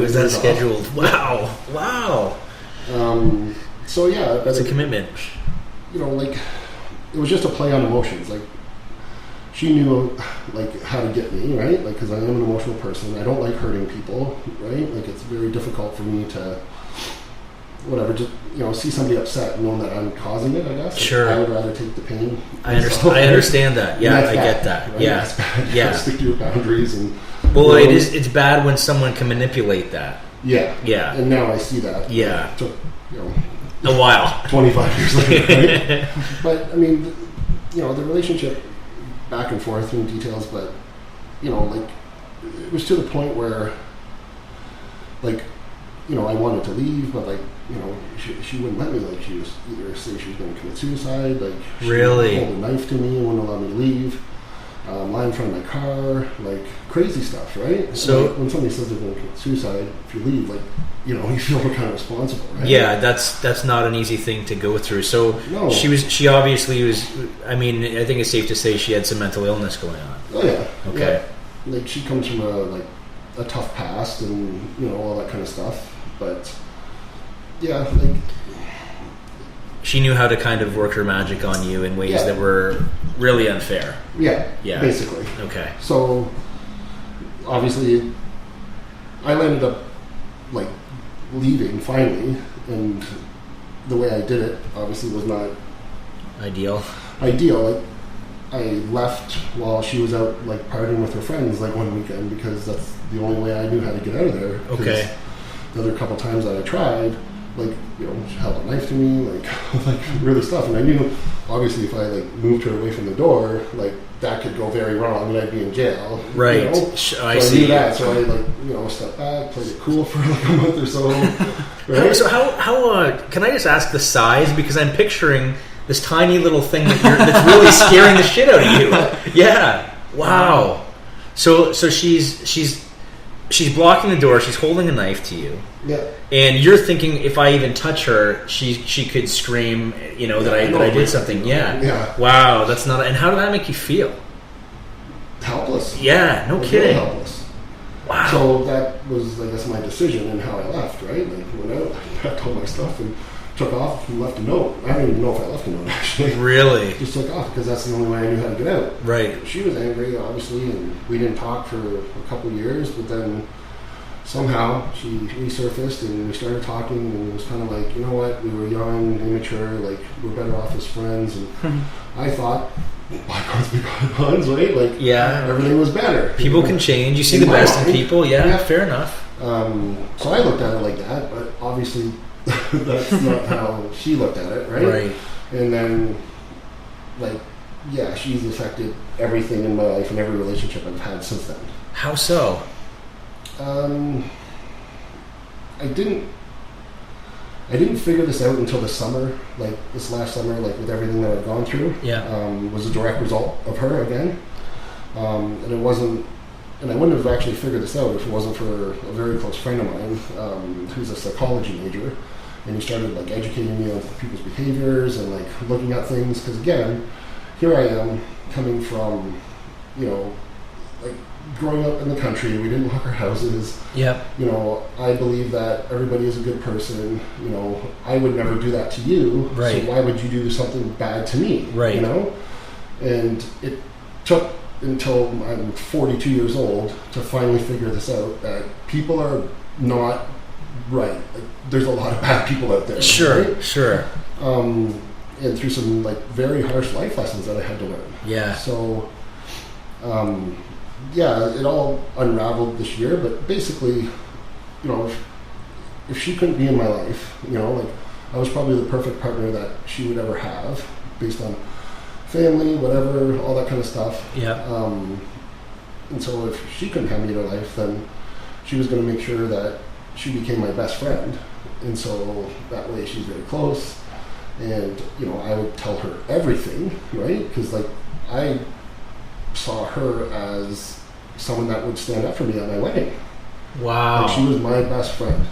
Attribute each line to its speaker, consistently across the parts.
Speaker 1: was that scheduled? Wow.
Speaker 2: So yeah,
Speaker 1: that's a commitment.
Speaker 2: You know, like it was just a play on emotions. Like she knew like how to get me, right? Like because I am an emotional person. I don't like hurting people, right? Like it's very difficult for me to just see somebody upset knowing that I'm causing it. I guess.
Speaker 1: Sure.
Speaker 2: Like, I would rather take the pain.
Speaker 1: I understand that. Yeah, I get that.
Speaker 2: Right?
Speaker 1: Yeah.
Speaker 2: That's bad. You
Speaker 1: yeah.
Speaker 2: gotta stick to your boundaries and.
Speaker 1: Well, it's bad when someone can manipulate that.
Speaker 2: Yeah.
Speaker 1: Yeah.
Speaker 2: And now I see that.
Speaker 1: Yeah.
Speaker 2: It took,
Speaker 1: a while.
Speaker 2: 25 years later, right? But, I mean, the relationship back and forth in details, but, like, it was to the point where, like, I wanted to leave, but, like, she wouldn't let me. Like, she was either say she was going to commit suicide, like, she
Speaker 1: really
Speaker 2: would hold a knife to me and wouldn't allow me to leave. Lie in front of my car, like crazy stuff, right?
Speaker 1: So
Speaker 2: like when somebody says they're going to commit suicide, if you leave, like you feel kind of responsible, right?
Speaker 1: Yeah, that's not an easy thing to go through. So
Speaker 2: no.
Speaker 1: she obviously was. I mean, I think it's safe to say she had some mental illness going on.
Speaker 2: Oh yeah.
Speaker 1: Okay.
Speaker 2: Yeah. Like she comes from a tough past and all that kind of stuff, but yeah, like.
Speaker 1: She knew how to kind of work her magic on you in ways that were really unfair.
Speaker 2: Yeah,
Speaker 1: basically. Okay.
Speaker 2: So, obviously, I ended up, like, leaving finally, and the way I did it, obviously, was not...
Speaker 1: Ideal.
Speaker 2: Like, I left while she was out, like, partying with her friends, like, one weekend, because that's the only way I knew how to get out of there.
Speaker 1: Okay.
Speaker 2: The other couple times that I tried... Like, she held a knife to me, like really stuff. And I knew, obviously, if I, like, moved her away from the door, like, that could go very wrong and I'd be in jail.
Speaker 1: Right.
Speaker 2: So
Speaker 1: I see.
Speaker 2: Knew that. So I, like, stepped back, played it cool for, like, a month or so. Right?
Speaker 1: So how can I just ask the size? Because I'm picturing this tiny little thing that's really scaring the shit out of you. Yeah. Wow. So she's blocking the door. She's holding a knife to you.
Speaker 2: Yeah.
Speaker 1: And you're thinking, if I even touch her, she could scream, that I did something. Yeah.
Speaker 2: Yeah.
Speaker 1: Wow. That's not. And how did that make you feel?
Speaker 2: Helpless.
Speaker 1: Yeah. No kidding.
Speaker 2: Really helpless.
Speaker 1: Wow.
Speaker 2: So that was, I guess, my decision and how I left. Right. Like went out, packed all my stuff, and took off and left a note. I don't even know if I left a note actually.
Speaker 1: Really?
Speaker 2: Just took off because that's the only way I knew how to get out.
Speaker 1: Right.
Speaker 2: She was angry, obviously, and we didn't talk for a couple of years, but then somehow she resurfaced and we started talking, and it was kind of like, you know what, we were young, immature, like, we're better off as friends, and I thought, bygones be bygones, right? Like, everything was better.
Speaker 1: People can change. You see the best in people. Yeah, fair enough.
Speaker 2: So I looked at it like that, but obviously that's not how she looked at it, right?
Speaker 1: Right.
Speaker 2: And then, like, she's affected everything in my life and every relationship I've had since then.
Speaker 1: How so?
Speaker 2: I didn't figure this out until this summer, like this last summer, like with everything that I've gone through.
Speaker 1: Yeah.
Speaker 2: Was a direct result of her again. And it wasn't, and I wouldn't have actually figured this out if it wasn't for a very close friend of mine, who's a psychology major, and he started like educating me on people's behaviors and like looking at things. Because again, here I am coming from, like, growing up in the country, we didn't lock our houses.
Speaker 1: Yep.
Speaker 2: I believe that everybody is a good person. I would never do that to you.
Speaker 1: Right.
Speaker 2: So why would you do something bad to me?
Speaker 1: Right.
Speaker 2: And it took until I'm 42 years old to finally figure this out, that people are not right. Like, there's a lot of bad people out there.
Speaker 1: Sure,
Speaker 2: right?
Speaker 1: sure.
Speaker 2: And through some like very harsh life lessons that I had to learn.
Speaker 1: Yeah.
Speaker 2: So, it all unraveled this year, but basically, if she couldn't be in my life, like, I was probably the perfect partner that she would ever have, based on family, whatever, all that kind of stuff.
Speaker 1: Yeah.
Speaker 2: And so if she couldn't have me in her life, then she was going to make sure that she became my best friend. And so that way she's very close. And, I would tell her everything, right? Because, like, I saw her as someone that would stand up for me at my wedding.
Speaker 1: Wow.
Speaker 2: Like, she was my best friend.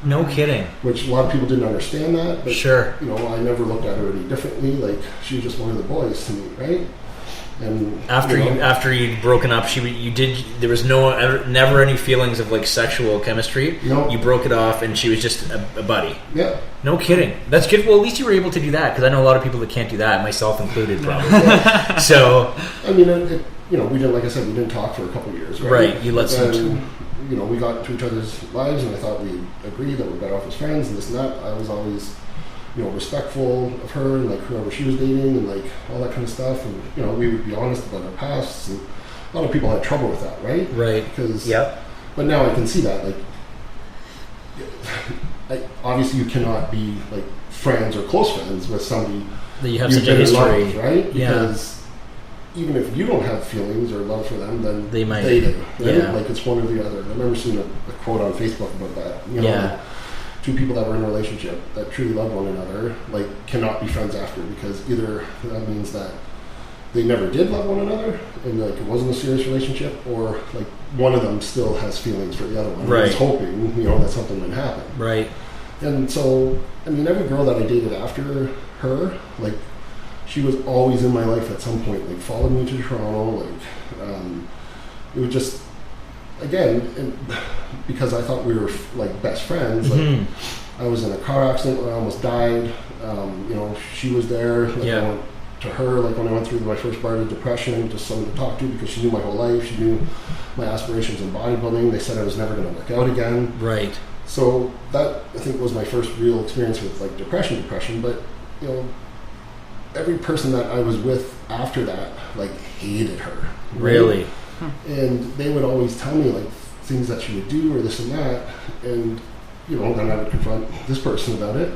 Speaker 1: No kidding.
Speaker 2: Which a lot of people didn't understand that. But,
Speaker 1: sure.
Speaker 2: I never looked at her any differently. Like, she was just one of the boys to me, right? And
Speaker 1: after you'd broken up, there was never any feelings of like sexual chemistry.
Speaker 2: No.
Speaker 1: You broke it off, and she was just a buddy.
Speaker 2: Yeah.
Speaker 1: No kidding. That's good. Well, at least you were able to do that, because I know a lot of people that can't do that, myself included, probably. So,
Speaker 2: I mean, we didn't, like I said, we didn't talk for a couple of years, right?
Speaker 1: Right. You let some.
Speaker 2: We got into each other's lives, and I thought we agreed that we're better off as friends, and this and that. I was always, respectful of her and like whoever she was dating and like all that kind of stuff, and we would be honest about our pasts, and a lot of people had trouble with that, right?
Speaker 1: Right.
Speaker 2: Because
Speaker 1: yep.
Speaker 2: But now I can see that, obviously you cannot be like friends or close friends with somebody
Speaker 1: that you have such a history,
Speaker 2: right?
Speaker 1: Yeah.
Speaker 2: Because even if you don't have feelings or love for them, then
Speaker 1: they might.
Speaker 2: They do. Right?
Speaker 1: Yeah.
Speaker 2: Like it's one or the other. I remember seeing a quote on Facebook about that.
Speaker 1: Yeah.
Speaker 2: Two people that were in a relationship that truly loved one another, like, cannot be friends after, because either that means that they never did love one another and like it wasn't a serious relationship, or like one of them still has feelings for the other one.
Speaker 1: Right.
Speaker 2: Is hoping, that something would happen.
Speaker 1: Right.
Speaker 2: And so, I mean, every girl that I dated after her, like, she was always in my life at some point, like, followed me to Toronto, like, it was just, again, because I thought we were, like, best friends, like, I was in a car accident where I almost died, she was there, like, I went to her, like, when I went through my first bout of depression, just someone to talk to, because she knew my whole life, she knew my aspirations in bodybuilding, they said I was never going to work out again.
Speaker 1: Right.
Speaker 2: So that, I think, was my first real experience with, like, depression, but, every person that I was with after that, like, hated her. Right?
Speaker 1: Really?
Speaker 2: And they would always tell me, like, things that she would do or this and that, and, then I would confront this person about it,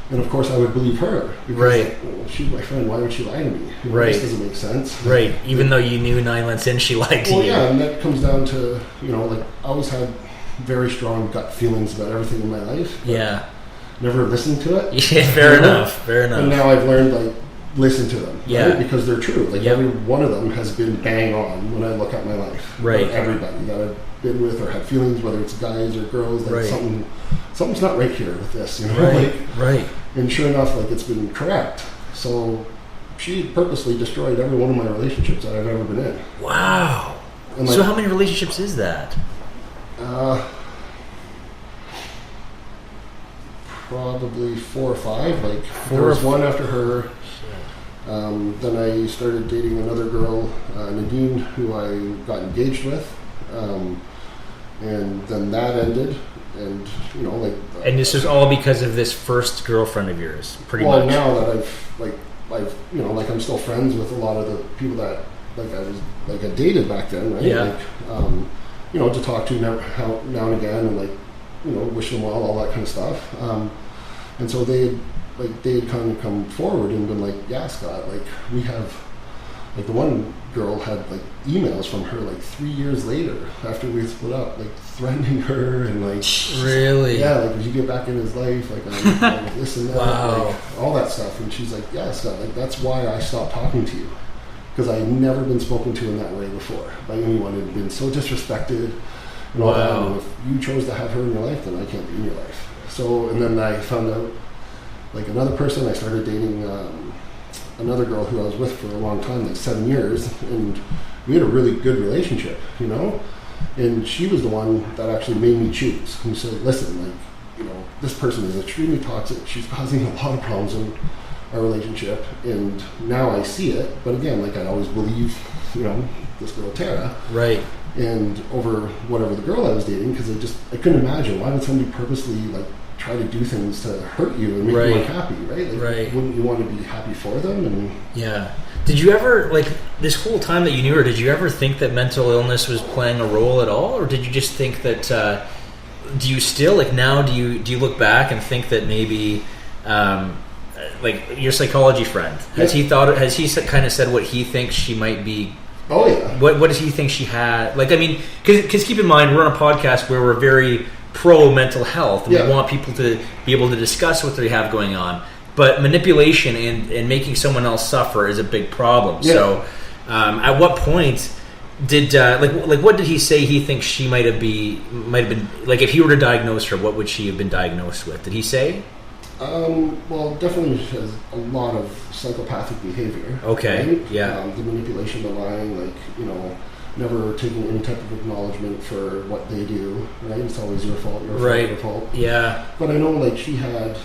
Speaker 2: and of course I would believe her, because
Speaker 1: right.
Speaker 2: She's my friend, why would she lie to me?
Speaker 1: Right.
Speaker 2: This doesn't make sense.
Speaker 1: Right, even though you knew 9 months in she lied to you.
Speaker 2: Well, yeah, and that comes down to, like, I always had very strong gut feelings about everything in my life.
Speaker 1: Yeah.
Speaker 2: Never listened to it.
Speaker 1: Yeah, fair enough.
Speaker 2: And now I've learned, like, listen to them.
Speaker 1: Yeah.
Speaker 2: Right? Because they're true. Like, every one of them has been bang on when I look at my life.
Speaker 1: Right.
Speaker 2: Like, everybody that I've been with or had feelings, whether it's guys or girls, like, something's not right here with this,
Speaker 1: Right. Right.
Speaker 2: And sure enough, like, it's been correct. So she purposely destroyed every one of my relationships that I've ever been in.
Speaker 1: Wow. And, like, so how many relationships is that?
Speaker 2: Probably 4 or 5. Like, there was one after her. Then I started dating another girl, Nadine, who I got engaged with. And then that ended. And,
Speaker 1: and this was all because of this first girlfriend of yours, pretty much.
Speaker 2: Well, now that I've I'm still friends with a lot of the people that, like, I was, like, I dated back then, right?
Speaker 1: Yeah.
Speaker 2: Like, to talk to now and again, and, like, wish them well, all that kind of stuff. And so they had kind of come forward and been like, yeah, Scott, like, we have, like, the one girl had, like, emails from her, like, 3 years later after we split up, like, threatening her and, like,
Speaker 1: really,
Speaker 2: yeah, like, would you get back in his life, like, I'm this and that,
Speaker 1: wow.
Speaker 2: like, all that stuff. And she's like, yeah, Scott, like, that's why I stopped talking to you, because I had never been spoken to in that way before by anyone, and been so disrespected and all that. And if you chose to have her in your life, then I can't be in your life. So, and then I found out, like, another person. I started dating another girl who I was with for a long time, like 7 years, and we had a really good relationship, and she was the one that actually made me choose, who said, listen, like, this person is extremely toxic, she's causing a lot of problems in our relationship, and now I see it, but again, like, I always believed, this girl Tara,
Speaker 1: right?
Speaker 2: And over whatever the girl I was dating, because I couldn't imagine, why would somebody purposely, like, try to do things to hurt you and make you unhappy, right? Like, wouldn't you want to be happy for them? And
Speaker 1: yeah. Did you ever, like, this whole time that you knew her, did you ever think that mental illness was playing a role at all, or did you just think that? Do you still, like, now? Do you look back and think that maybe, like, your psychology friend, has he kind of said what he thinks she might be?
Speaker 2: Oh yeah.
Speaker 1: What does he think she had? Like, I mean, because keep in mind, we're on a podcast where we're very pro mental health, and we want people to be able to discuss what they have going on. But manipulation and making someone else suffer is a big problem. Yeah. So, at what point did like what did he say he thinks she might have been, like, if he were to diagnose her, what would she have been diagnosed with? Did he say?
Speaker 2: Well, definitely has a lot of psychopathic behavior.
Speaker 1: Okay.
Speaker 2: Right?
Speaker 1: Yeah.
Speaker 2: The manipulation, the lying, like, never taking any type of acknowledgement for what they do, right? It's always your fault, your fault.
Speaker 1: Yeah.
Speaker 2: But I know, like, she had,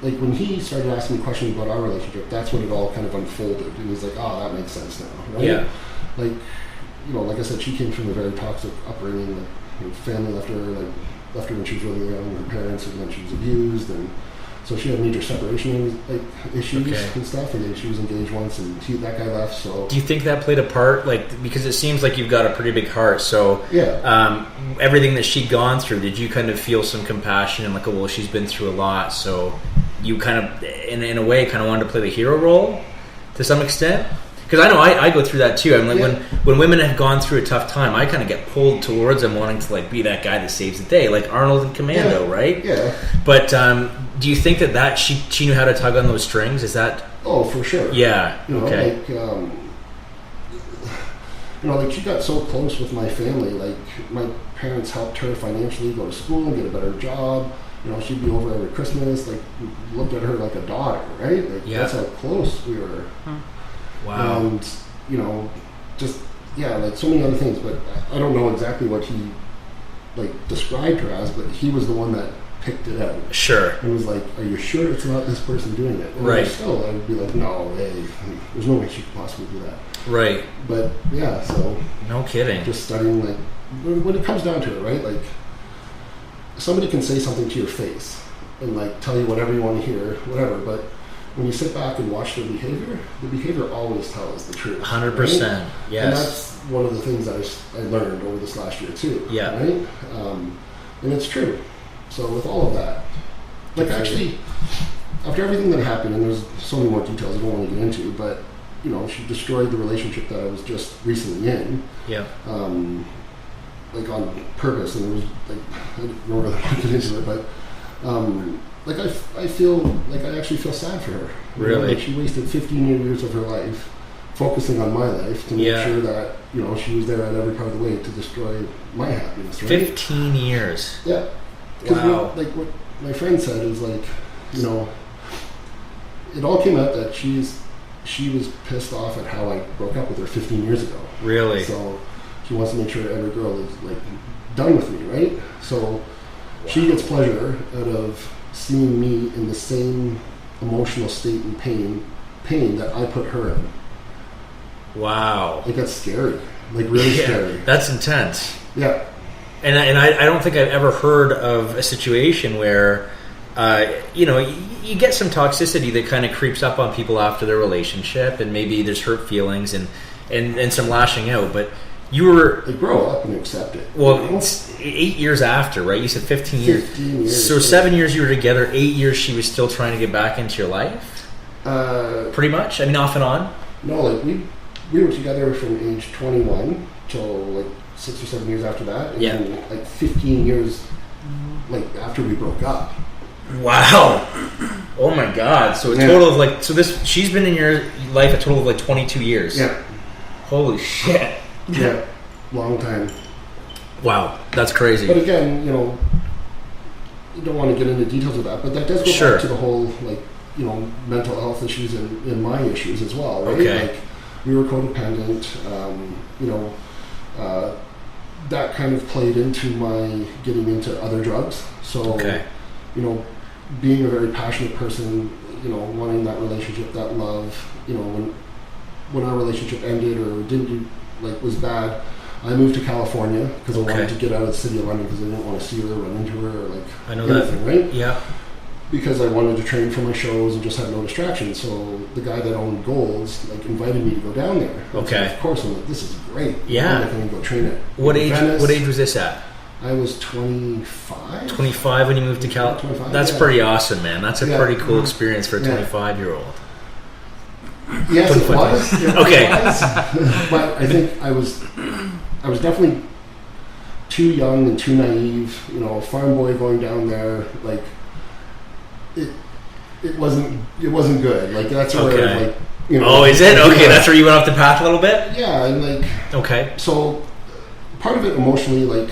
Speaker 2: like, when he started asking me questions about our relationship, that's when it all kind of unfolded. And he's like, oh, that makes sense now, right?
Speaker 1: Yeah.
Speaker 2: Like, like I said, she came from a very toxic upbringing. Like, her family left her when she was really young, her parents, and then she was abused, and so she had major separation issues and stuff, and then she was engaged once, and that guy left. So,
Speaker 1: do you think that played a part? Like, because it seems like you've got a pretty big heart. So,
Speaker 2: yeah.
Speaker 1: Everything that she'd gone through, did you kind of feel some compassion and like, oh, well, she's been through a lot, so you kind of, in a way, kind of wanted to play the hero role to some extent? Because I know I go through that too. I'm like, when women have gone through a tough time, I kind of get pulled towards them, wanting to like be that guy that saves the day, like Arnold in Commando, right?
Speaker 2: Yeah.
Speaker 1: But do you think that she knew how to tug on those strings? Is that?
Speaker 2: Oh, for sure.
Speaker 1: Yeah. Okay.
Speaker 2: Like, she got so close with my family. Like, my parents helped her financially go to school and get a better job. She'd be over every Christmas. Like, looked at her like a daughter, right? Like, that's how close we were.
Speaker 1: Wow.
Speaker 2: And, like so many other things, but I don't know exactly what he, like, described her as, but he was the one that picked it out.
Speaker 1: Sure.
Speaker 2: And was like, are you sure it's not this person doing it? And
Speaker 1: right.
Speaker 2: Still, I would be like, no way. There's no way she could possibly do that.
Speaker 1: Right.
Speaker 2: But, yeah, so.
Speaker 1: No kidding.
Speaker 2: Just studying, like, when it comes down to it, right? Like, somebody can say something to your face and, like, tell you whatever you want to hear, whatever, but when you sit back and watch the behavior always tells the truth.
Speaker 1: 100%.
Speaker 2: Right?
Speaker 1: Yes.
Speaker 2: And that's one of the things that I learned over this last year too.
Speaker 1: Yeah.
Speaker 2: Right? And it's true. So with all of that, like, actually, after everything that happened, and there's so many more details I don't want to get into, but she destroyed the relationship that I was just recently in.
Speaker 1: Yeah.
Speaker 2: Like, on purpose, and it was like, I don't really want to get into it, but like, I feel like I actually feel sad for her.
Speaker 1: Really?
Speaker 2: Like, she wasted 15 years of her life focusing on my life to make sure that she was there at every part of the way to destroy my happiness. Right?
Speaker 1: 15 years.
Speaker 2: Yeah.
Speaker 1: Wow.
Speaker 2: Like, what my friend said is, like, it all came out that she was pissed off at how I broke up with her 15 years ago.
Speaker 1: Really?
Speaker 2: So she wants to make sure every girl is, like, done with me, right? So she gets pleasure out of seeing me in the same emotional state and pain that I put her in.
Speaker 1: Wow.
Speaker 2: Like, that's scary. Like, really scary.
Speaker 1: That's intense.
Speaker 2: Yeah.
Speaker 1: And I don't think I've ever heard of a situation where, you get some toxicity that kind of creeps up on people after their relationship, and maybe there's hurt feelings and some lashing out, but you were...
Speaker 2: They grow up and accept it.
Speaker 1: Well, it's 8 years after, right? You said 15 years.
Speaker 2: 15 years.
Speaker 1: So 7 years you were together, 8 years she was still trying to get back into your life? Pretty much? I mean, off and on?
Speaker 2: No, like, we were together from age 21 till, like, 6 or 7 years after that. And then, like, 15 years, like, after we broke up.
Speaker 1: Wow. Oh, my God. So a total of, like... So she's been in your life a total of, like, 22 years.
Speaker 2: Yeah.
Speaker 1: Holy shit.
Speaker 2: Yeah, long time.
Speaker 1: Wow, that's crazy.
Speaker 2: But again, you don't want to get into details of that, but that does go back to the whole, like, mental health issues and my issues as well, right?
Speaker 1: Okay.
Speaker 2: Like, we were codependent, that kind of played into my getting into other drugs. So, being a very passionate person, wanting that relationship, that love, when our relationship ended or didn't do, like, was bad, I moved to California because I wanted to get out of the city of London because I didn't want to see her, run into her, or, like, anything, right?
Speaker 1: Yeah.
Speaker 2: Because I wanted to train for my shows and just have no distractions. So the guy that owned Gold's, like, invited me to go down there.
Speaker 1: Okay.
Speaker 2: So of course, I'm like, this is great.
Speaker 1: Yeah.
Speaker 2: I can go train at
Speaker 1: What age?
Speaker 2: Venice.
Speaker 1: What age was this at?
Speaker 2: I was 25.
Speaker 1: 25 when you moved to California.
Speaker 2: 25,
Speaker 1: That's pretty awesome, man. That's a pretty cool experience for a
Speaker 2: Yeah.
Speaker 1: 25-year-old.
Speaker 2: Yes, it was.
Speaker 1: Okay.
Speaker 2: But I think I was definitely too young and too naive. Farm boy going down there, like, it wasn't good. Like, that's where, like,
Speaker 1: Oh, is it? Okay, that's where you went off the path a little bit?
Speaker 2: Yeah, and, like...
Speaker 1: Okay.
Speaker 2: So, part of it emotionally, like,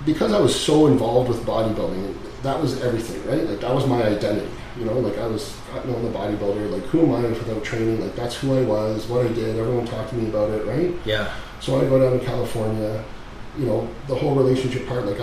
Speaker 2: because I was so involved with bodybuilding, that was everything, right? Like that was my identity, you know, like I was known the bodybuilder, like who am I without training? Like that's who I was, what I did, everyone talked to me about it, right?
Speaker 1: Yeah.
Speaker 2: So I go down to California, you know, the whole relationship part, like